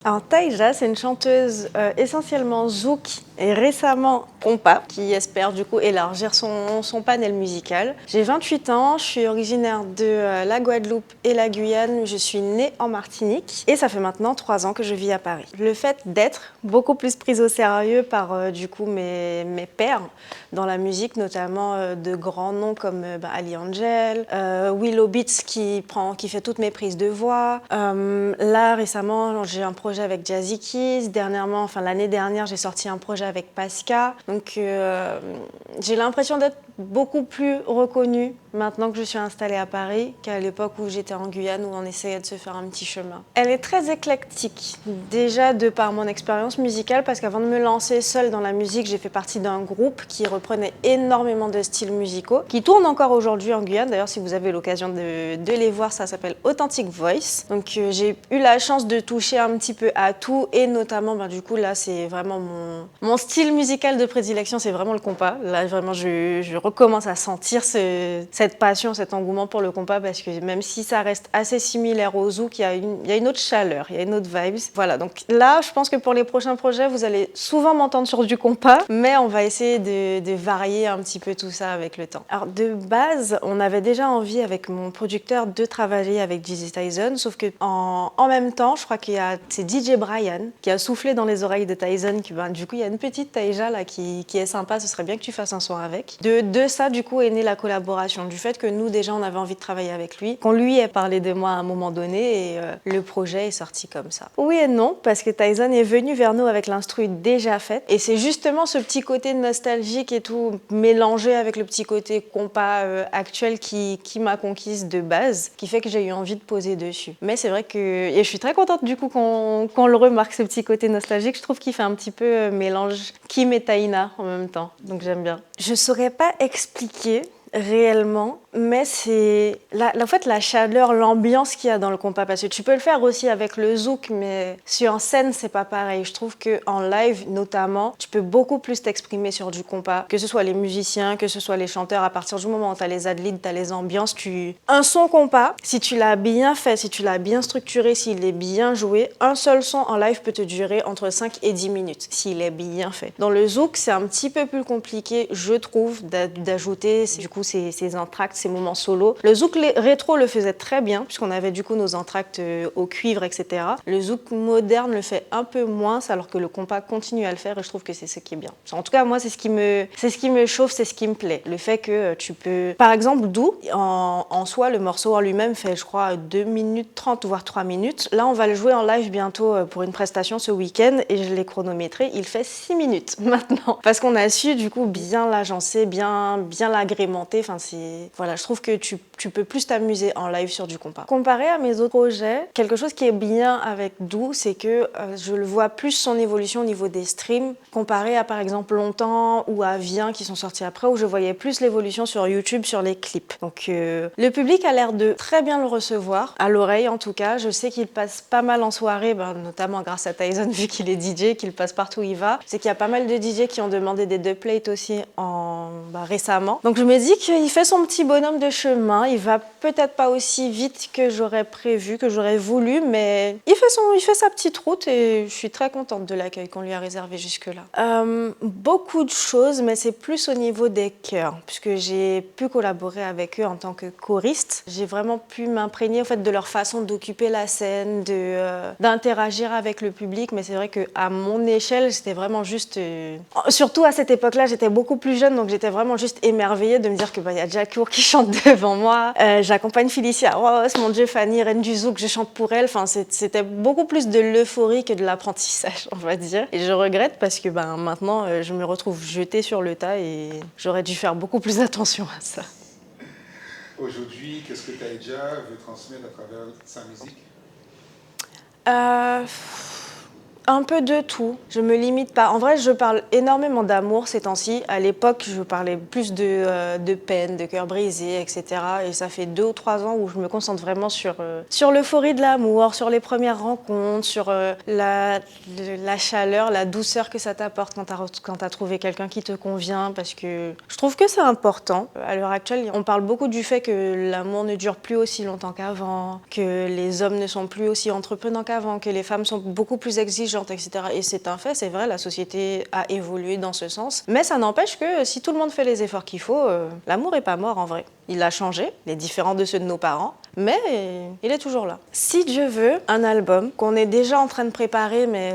Alors Taïja, c'est une chanteuse essentiellement zouk et récemment compas, qui espère du coup élargir son panel musical. J'ai 28 ans, je suis originaire de la Guadeloupe et la Guyane, je suis née en Martinique et ça fait maintenant 3 ans que je vis à Paris. Le fait d'être beaucoup plus prise au sérieux par du coup mes pairs dans la musique, notamment de grands noms comme Ali Angel, Willow Beats qui fait toutes mes prises de voix. Là récemment j'ai un projet avec Jazzy Keys, l'année dernière j'ai sorti un projet avec Pasca, donc j'ai l'impression d'être beaucoup plus reconnue maintenant que je suis installée à Paris qu'à l'époque où j'étais en Guyane où on essayait de se faire un petit chemin. Elle est très éclectique, déjà de par mon expérience musicale, parce qu'avant de me lancer seule dans la musique, j'ai fait partie d'un groupe qui reprenait énormément de styles musicaux, qui tourne encore aujourd'hui en Guyane. D'ailleurs, si vous avez l'occasion de les voir, ça s'appelle Authentic Voice. Donc j'ai eu la chance de toucher un petit peu à tout, et notamment, du coup, là, c'est vraiment mon style musical de prédilection, c'est vraiment le compas. Là, vraiment, je recommence à sentir cette passion, cet engouement pour le compas, parce que même si ça reste assez similaire au zouk, il y a une autre chaleur, il y a une autre vibes. Voilà, donc là, je pense que pour les prochains projets, vous allez souvent m'entendre sur du compas, mais on va essayer de varier un petit peu tout ça avec le temps. Alors, de base, on avait déjà envie avec mon producteur de travailler avec DJ Tyson, sauf que en même temps, je crois c'est DJ Brian qui a soufflé dans les oreilles de Tyson, du coup, il y a une petite Taïja là qui est sympa, ce serait bien que tu fasses un son avec. De ça, du coup, est née la collaboration, du fait que nous, déjà, on avait envie de travailler avec lui, qu'on lui ait parlé de moi à un moment donné, et le projet est sorti comme ça. Oui et non, parce que Tyson est venu vers nous avec l'instru déjà faite, et c'est justement ce petit côté nostalgique et tout, mélangé avec le petit côté compas actuel qui m'a conquise de base, qui fait que j'ai eu envie de poser dessus. Mais c'est vrai que, et je suis très contente du coup qu'on le remarque, ce petit côté nostalgique, je trouve qu'il fait un petit peu mélange Kim et Taïna en même temps, donc j'aime bien. Je saurais pas expliquer réellement, mais c'est en fait la chaleur, l'ambiance qu'il y a dans le compas, parce que tu peux le faire aussi avec le zouk, mais sur scène c'est pas pareil. Je trouve que en live notamment, tu peux beaucoup plus t'exprimer sur du compas, que ce soit les musiciens, que ce soit les chanteurs. À partir du moment où t'as les ad-libs, t'as les ambiances, un son compas, si tu l'as bien fait, si tu l'as bien structuré, s'il est bien joué, un seul son en live peut te durer entre 5 et 10 minutes, s'il est bien fait. Dans le zouk, c'est un petit peu plus compliqué, je trouve, d'ajouter du coup ces entractes, ces moments solo. Le zouk rétro le faisait très bien, puisqu'on avait du coup nos entractes au cuivre, etc. Le zouk moderne le fait un peu moins, alors que le compas continue à le faire, et je trouve que c'est ce qui est bien. En tout cas, moi, c'est ce qui me chauffe, c'est ce qui me plaît. Le fait que tu peux... Par exemple, Dou, en soi, le morceau en lui-même fait, je crois, 2 minutes 30, voire 3 minutes. Là, on va le jouer en live bientôt pour une prestation ce week-end, et je l'ai chronométré, il fait 6 minutes maintenant. Parce qu'on a su, du coup, bien l'agencer, bien l'agrémenter. Enfin, voilà, je trouve que tu peux plus t'amuser en live sur du compas. Comparé à mes autres projets, quelque chose qui est bien avec Dou, c'est que je le vois plus son évolution au niveau des streams, comparé à par exemple Longtemps ou à Vient qui sont sortis après, où je voyais plus l'évolution sur YouTube, sur les clips. Donc le public a l'air de très bien le recevoir, à l'oreille en tout cas. Je sais qu'il passe pas mal en soirée, notamment grâce à Tyson vu qu'il est DJ, qu'il passe partout où il va. Je sais qu'il y a pas mal de DJ qui ont demandé des dubplates aussi récemment. Donc je me dis qu'il fait son petit bonhomme de chemin, il va peut-être pas aussi vite que j'aurais prévu, que j'aurais voulu, mais il fait sa petite route, et je suis très contente de l'accueil qu'on lui a réservé jusque-là. Beaucoup de choses, mais c'est plus au niveau des chœurs, puisque j'ai pu collaborer avec eux en tant que choriste. J'ai vraiment pu m'imprégner en fait de leur façon d'occuper la scène, d'interagir avec le public, mais c'est vrai qu'à mon échelle, j'étais vraiment juste... Surtout à cette époque-là, j'étais beaucoup plus jeune, donc j'étais vraiment juste émerveillée de me dire que y a Jack Cour qui chante devant moi. J'accompagne Felicia Ross, mon Dieu, Fanny, reine du zouk, je chante pour elle. Enfin, c'était beaucoup plus de l'euphorie que de l'apprentissage, on va dire. Et je regrette parce que maintenant, je me retrouve jetée sur le tas, et j'aurais dû faire beaucoup plus attention à ça. Aujourd'hui, qu'est-ce que Taïja veut transmettre à travers sa musique ? Un peu de tout. Je me limite pas. En vrai, je parle énormément d'amour ces temps-ci. À l'époque, je parlais plus de peine, de cœur brisé, etc. Et ça fait 2 ou 3 ans où je me concentre vraiment sur l'euphorie de l'amour, sur les premières rencontres, sur la chaleur, la douceur que ça t'apporte quand t'as trouvé quelqu'un qui te convient. Parce que je trouve que c'est important. À l'heure actuelle, on parle beaucoup du fait que l'amour ne dure plus aussi longtemps qu'avant, que les hommes ne sont plus aussi entreprenants qu'avant, que les femmes sont beaucoup plus exigeantes, etc. Et c'est un fait, c'est vrai, la société a évolué dans ce sens. Mais ça n'empêche que si tout le monde fait les efforts qu'il faut, l'amour n'est pas mort en vrai. Il a changé, il est différent de ceux de nos parents, mais il est toujours là. Si Dieu veut, un album qu'on est déjà en train de préparer, mais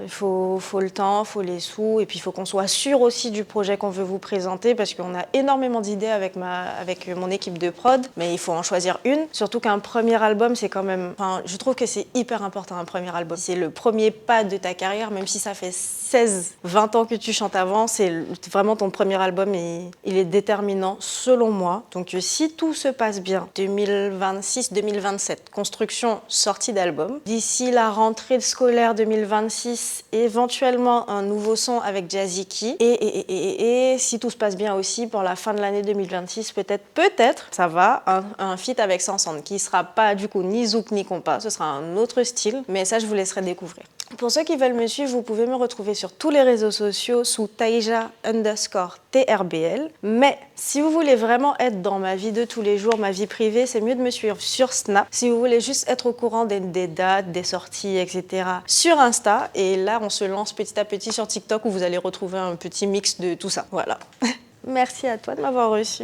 il faut le temps, il faut les sous, et puis il faut qu'on soit sûr aussi du projet qu'on veut vous présenter, parce qu'on a énormément d'idées avec mon équipe de prod, mais il faut en choisir une. Surtout qu'un premier album, c'est quand même... Enfin, je trouve que c'est hyper important, un premier album. C'est le premier pas de ta carrière, même si ça fait 16, 20 ans que tu chantes avant, c'est vraiment ton premier album et il est déterminant selon moi. Donc si tout se passe bien, 2026-2027, construction, sortie d'album. D'ici la rentrée scolaire 2026, éventuellement un nouveau son avec Jazzy Key. Et si tout se passe bien aussi, pour la fin de l'année 2026, peut-être, ça va, un feat avec Sansone, qui sera pas du coup ni zouk ni compas, ce sera un autre style, mais ça je vous laisserai découvrir. Pour ceux qui veulent me suivre, vous pouvez me retrouver sur tous les réseaux sociaux sous Taïja_TRBL. Mais si vous voulez vraiment être dans ma vie de tous les jours, ma vie privée, c'est mieux de me suivre sur Snap. Si vous voulez juste être au courant des dates, des sorties, etc. sur Insta. Et là, on se lance petit à petit sur TikTok où vous allez retrouver un petit mix de tout ça. Voilà. Merci à toi de m'avoir reçu.